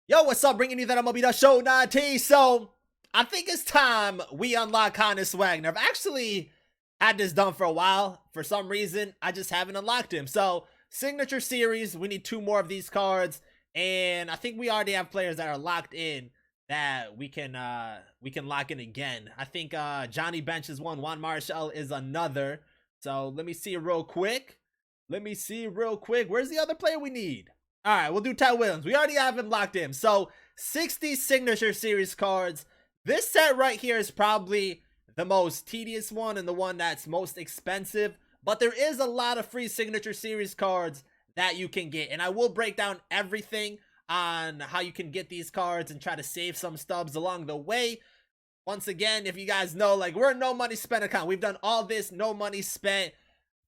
Yo, what's up? Bringing you that MLB Show 90. So, I think it's time we unlock Honus Wagner. I've actually had this done for a while. For some reason, I just haven't unlocked him. So, Signature Series, we need 2 more of these cards. And I think we already have players that are locked in that we can lock in again. I think Johnny Bench is one. Juan Marshall is another. So, let me see real quick. Where's the other player we need? All right, we'll do Ty Williams. We already have him locked in. So 60 Signature Series cards. This set right here is probably the most tedious one and the one that's most expensive. But there is a lot of free Signature Series cards that you can get. And I will break down everything on how you can get these cards and try to save some stubs along the way. Once again, if you guys know, like, we're a no money spent account. We've done all this no money spent.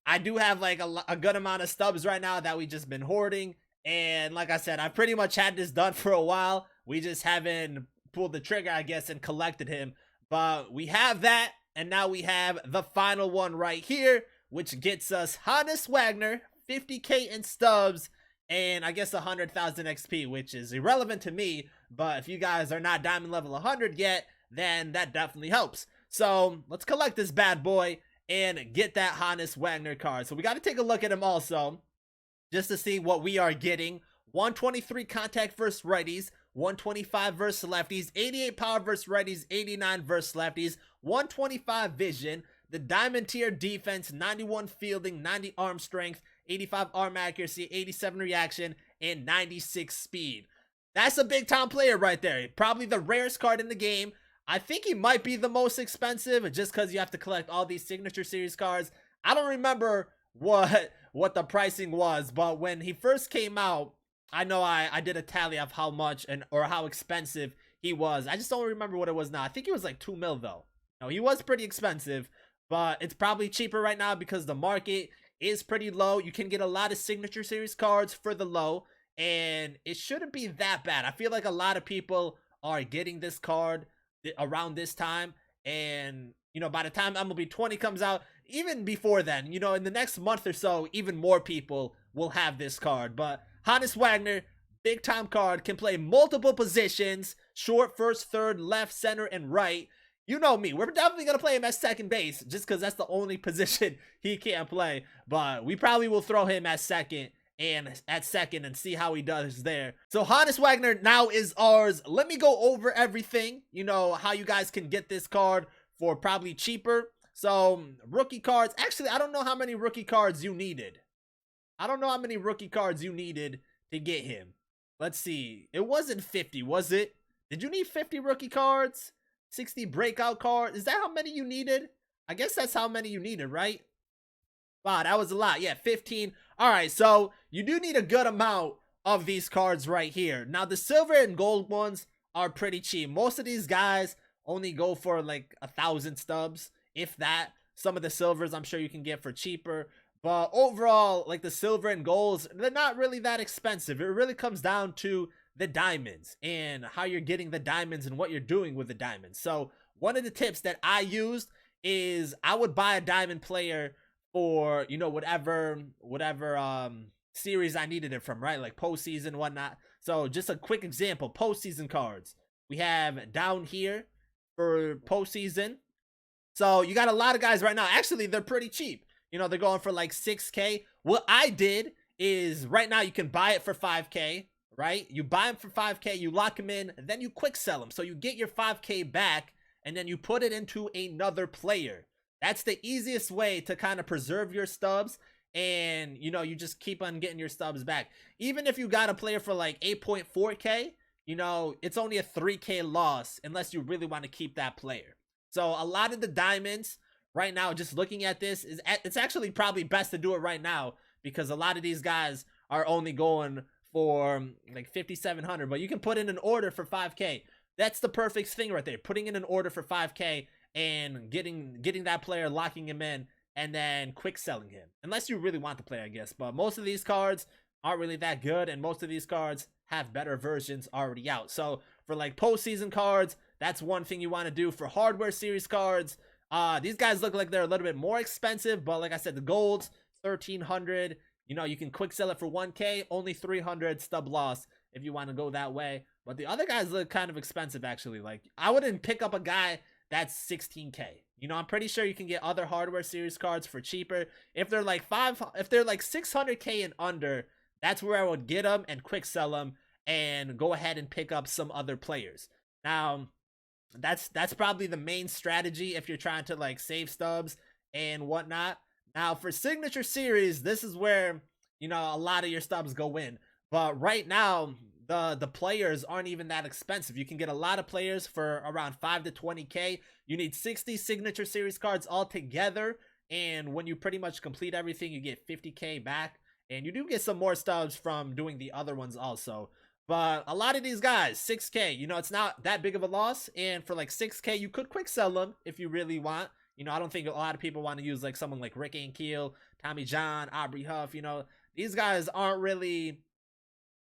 I do have like a good amount of stubs right now that we just been hoarding. And like I said, I pretty much had this done for a while. We just haven't pulled the trigger, I guess, and collected him. But we have that, and now we have the final one right here, which gets us Honus Wagner, 50k in stubs, and I guess 100,000 XP, which is irrelevant to me. But if you guys are not diamond level 100 yet, then that definitely helps. So let's collect this bad boy and get that Honus Wagner card. So we got to take a look at him also, just to see what we are getting. 123 contact versus righties, 125 versus lefties, 88 power versus righties, 89 versus lefties, 125 vision, the diamond tier defense, 91 fielding, 90 arm strength, 85 arm accuracy, 87 reaction, and 96 speed. That's a big time player right there. Probably the rarest card in the game. I think he might be the most expensive just because you have to collect all these Signature Series cards. I don't remember what the pricing was, but when he first came out, I know I did a tally of how much or how expensive he was. I just don't remember what it was now. I think he was like 2 mil though. No, he was pretty expensive, but it's probably cheaper right now because the market is pretty low. You can get a lot of Signature Series cards for the low, and it shouldn't be that bad. I feel like a lot of people are getting this card around this time, and you know, by the time MLB 20 comes out, even before then, you know, in the next month or so, even more people will have this card. But Honus Wagner, big time card, can play multiple positions: short, first, third, left, center, and right. You know me, we're definitely going to play him at second base just because that's the only position he can't play. But we probably will throw him at second and see how he does there. So Honus Wagner now is ours. Let me go over everything, you know, how you guys can get this card for probably cheaper. So rookie cards, actually I don't know how many rookie cards you needed. To get him. Let's see, it wasn't 50, was it? Did you need 50 rookie cards? 60 breakout cards? Is that how many you needed? I guess that's how many you needed, right? Wow, that was a lot. Yeah, 15. All right, so you do need a good amount of these cards right here. Now the silver and gold ones are pretty cheap. Most of these guys only go for like 1,000 stubs, if that. Some of the silvers I'm sure you can get for cheaper, but overall, like the silver and golds, they're not really that expensive. It really comes down to the diamonds and how you're getting the diamonds and what you're doing with the diamonds. So one of the tips that I used is I would buy a diamond player for, you know, whatever series I needed it from, right? Like postseason, whatnot. So just a quick example, postseason cards we have down here for postseason. So you got a lot of guys right now. Actually, they're pretty cheap. You know, they're going for like 6k. What I did is right now you can buy it for 5k, right? You buy them for 5k, you lock them in, and then you quick sell them. So you get your 5k back, and then you put it into another player. That's the easiest way to kind of preserve your stubs, and you know, you just keep on getting your stubs back. Even if you got a player for like 8.4k, you know, it's only a 3k loss unless you really want to keep that player. So a lot of the diamonds right now, just looking at this, it's actually probably best to do it right now because a lot of these guys are only going for like 5,700, but you can put in an order for 5k. That's the perfect thing right there, putting in an order for 5k and getting that player, locking him in, and then quick selling him, unless you really want the player, I guess. But most of these cards aren't really that good, and most of these cards have better versions already out. So for like postseason cards, that's one thing you want to do. For hardware series cards, these guys look like they're a little bit more expensive, but like I said, the golds 1,300. You know, you can quick sell it for 1k, only 300 stub loss if you want to go that way. but the other guys look kind of expensive actually. Like I wouldn't pick up a guy that's 16K. You know, I'm pretty sure you can get other hardware series cards for cheaper. If they're like 600K and under, that's where I would get them and quick sell them and go ahead and pick up some other players. Now, that's probably the main strategy if you're trying to like save stubs and whatnot. Now for signature series, this is where, you know, a lot of your stubs go in. But right now, the players aren't even that expensive. You can get a lot of players for around 5 to 20K. You need 60 signature series cards altogether, and when you pretty much complete everything, you get 50K back, and you do get some more stubs from doing the other ones also. But a lot of these guys, 6K, you know, it's not that big of a loss, and for like 6K, you could quick sell them if you really want. You know, I don't think a lot of people want to use like someone like Rick Ankiel, Tommy John, Aubrey Huff. You know, these guys aren't really,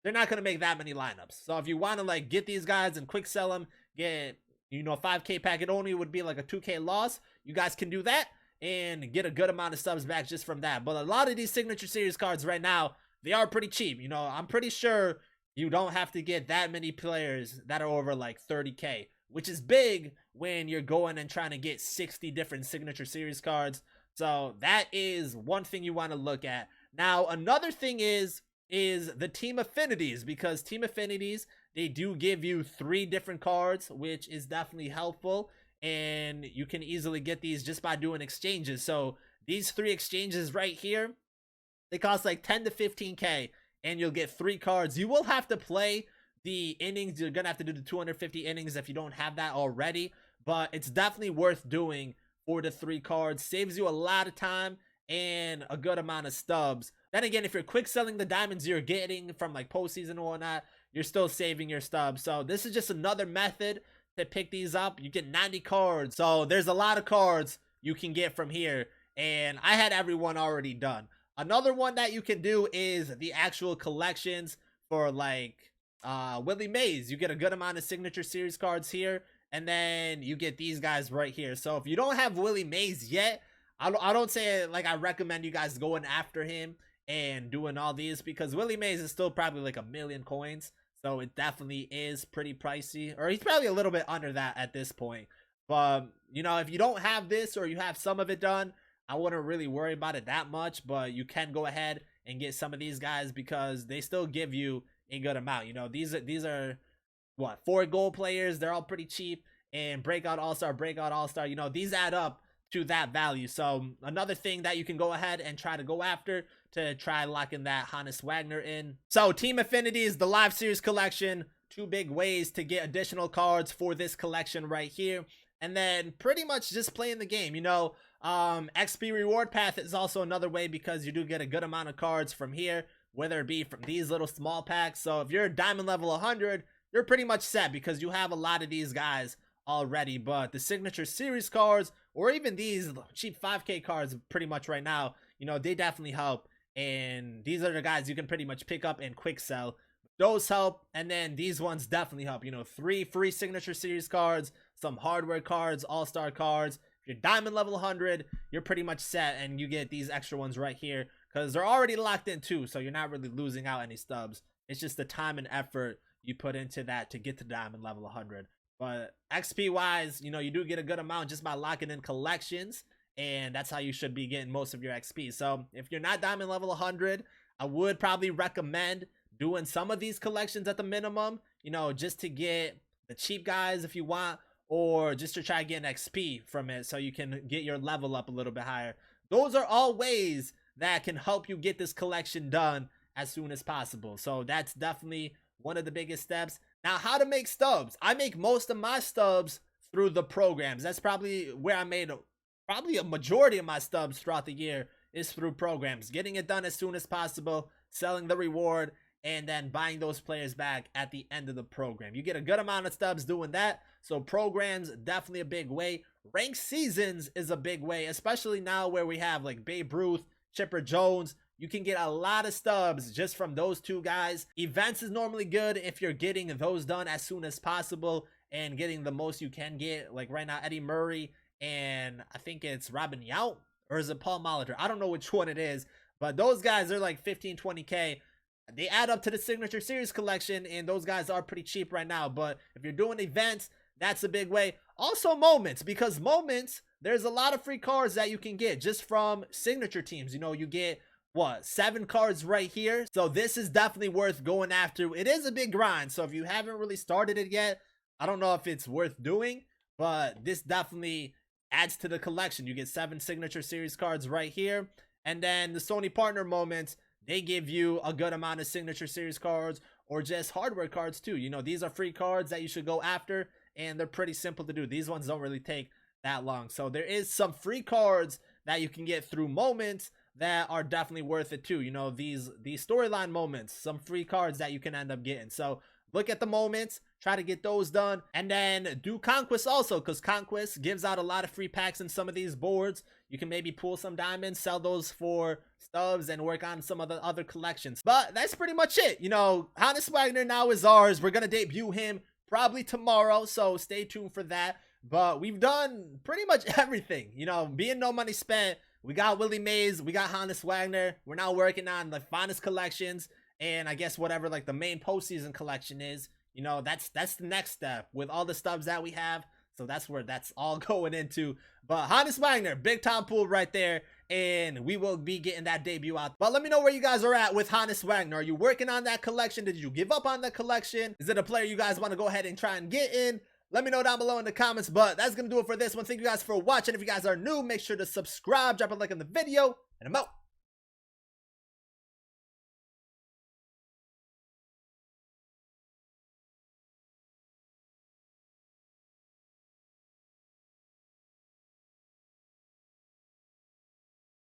they're not going to make that many lineups. So if you want to like get these guys and quick sell them, get, you know, 5K pack, it only would be like a 2K loss. You guys can do that and get a good amount of stubs back just from that. But a lot of these signature series cards right now, they are pretty cheap. You know, I'm pretty sure you don't have to get that many players that are over like 30K, which is big when you're going and trying to get 60 different signature series cards. So that is one thing you want to look at. Now, another thing is the team affinities, because team affinities, they do give you 3 different cards, which is definitely helpful, and you can easily get these just by doing exchanges. So these 3 exchanges right here, they cost like 10 to 15K, and you'll get 3 cards. You will have to play the innings. You're gonna have to do the 250 innings if you don't have that already, but it's definitely worth doing for the 3 cards. Saves you a lot of time and a good amount of stubs. Then again, if you're quick selling the diamonds you're getting from like postseason and whatnot, you're still saving your stubs. So this is just another method to pick these up. You get 90 cards. So there's a lot of cards you can get from here, and I had everyone already done. Another one that you can do is the actual collections for like Willie Mays. You get a good amount of signature series cards here, and then you get these guys right here. So if you don't have Willie Mays yet, I don't say like I recommend you guys going after him and doing all these, because Willie Mays is still probably like 1,000,000 coins, so it definitely is pretty pricey, or he's probably a little bit under that at this point. But you know, if you don't have this, or you have some of it done, I wouldn't really worry about it that much. But you can go ahead and get some of these guys because they still give you a good amount. You know, these are what, 4 gold players, they're all pretty cheap, and breakout all-star, you know, these add up to that value. So another thing that you can go ahead and try to go after to try locking that Honus Wagner in. So team affinities, the live series collection, 2 big ways to get additional cards for this collection right here. And then pretty much just playing the game. You know, XP reward path is also another way, because you do get a good amount of cards from here, whether it be from these little small packs. So if you're diamond level 100, you're pretty much set because you have a lot of these guys already. But the signature series cards, or even these cheap 5K cards pretty much right now, you know, they definitely help. And these are the guys you can pretty much pick up and quick sell. Those help. And then these ones definitely help. You know, 3 free signature series cards, some hardware cards, all-star cards. If you're diamond level 100, you're pretty much set, and you get these extra ones right here because they're already locked in too, so you're not really losing out any stubs. It's just the time and effort you put into that to get to diamond level 100. But XP wise, you know, you do get a good amount just by locking in collections, and that's how you should be getting most of your XP. So if you're not diamond level 100, I would probably recommend doing some of these collections at the minimum, you know, just to get the cheap guys if you want, or just to try to get an XP from it so you can get your level up a little bit higher. Those are all ways that can help you get this collection done as soon as possible. So that's definitely one of the biggest steps. Now, how to make stubs. I make most of my stubs through the programs. That's probably where I made probably a majority of my stubs throughout the year, is through programs. Getting it done as soon as possible, selling the reward, and then buying those players back at the end of the program. You get a good amount of stubs doing that. So programs, definitely a big way. Ranked seasons is a big way, especially now where we have like Babe Ruth, Chipper Jones. You can get a lot of stubs just from those 2 guys. Events is normally good if you're getting those done as soon as possible and getting the most you can get. Like right now, Eddie Murray and I think it's Robin Yount, or is it Paul Molitor? I don't know which one it is, but those guys are like 15, 20K. they add up to the Signature Series collection, and those guys are pretty cheap right now. But if you're doing events, that's a big way. Also moments, because moments, there's a lot of free cards that you can get just from signature teams. You know, you get what, 7 cards right here. So this is definitely worth going after. It is a big grind, so if you haven't really started it yet, I don't know if it's worth doing, but this definitely adds to the collection. You get 7 Signature Series cards right here. And then the Sony partner moments, they give you a good amount of Signature Series cards or just hardware cards too. You know, these are free cards that you should go after, and they're pretty simple to do. These ones don't really take that long. So there is some free cards that you can get through moments that are definitely worth it too. You know, these storyline moments, some free cards that you can end up getting. So look at the moments, try to get those done, and then do Conquest also, because Conquest gives out a lot of free packs in some of these boards. You can maybe pull some diamonds, sell those for stubs, and work on some of the other collections. But that's pretty much it. You know, Honus Wagner now is ours. We're gonna debut him probably tomorrow, so stay tuned for that. But we've done pretty much everything. You know, being no money spent, we got Willie Mays, we got Honus Wagner. We're now working on the finest collections, and I guess whatever like the main postseason collection is, you know, that's the next step with all the stubs that we have. So that's where that's all going into. But Honus Wagner, big time pool right there, and we will be getting that debut out. But let me know where you guys are at with Honus Wagner. Are you working on that collection? Did you give up on that collection? Is it a player you guys want to go ahead and try and get in? Let me know down below in the comments. But that's gonna do it for this one. Thank you guys for watching. If you guys are new, make sure to subscribe, drop a like on the video, and I'm out.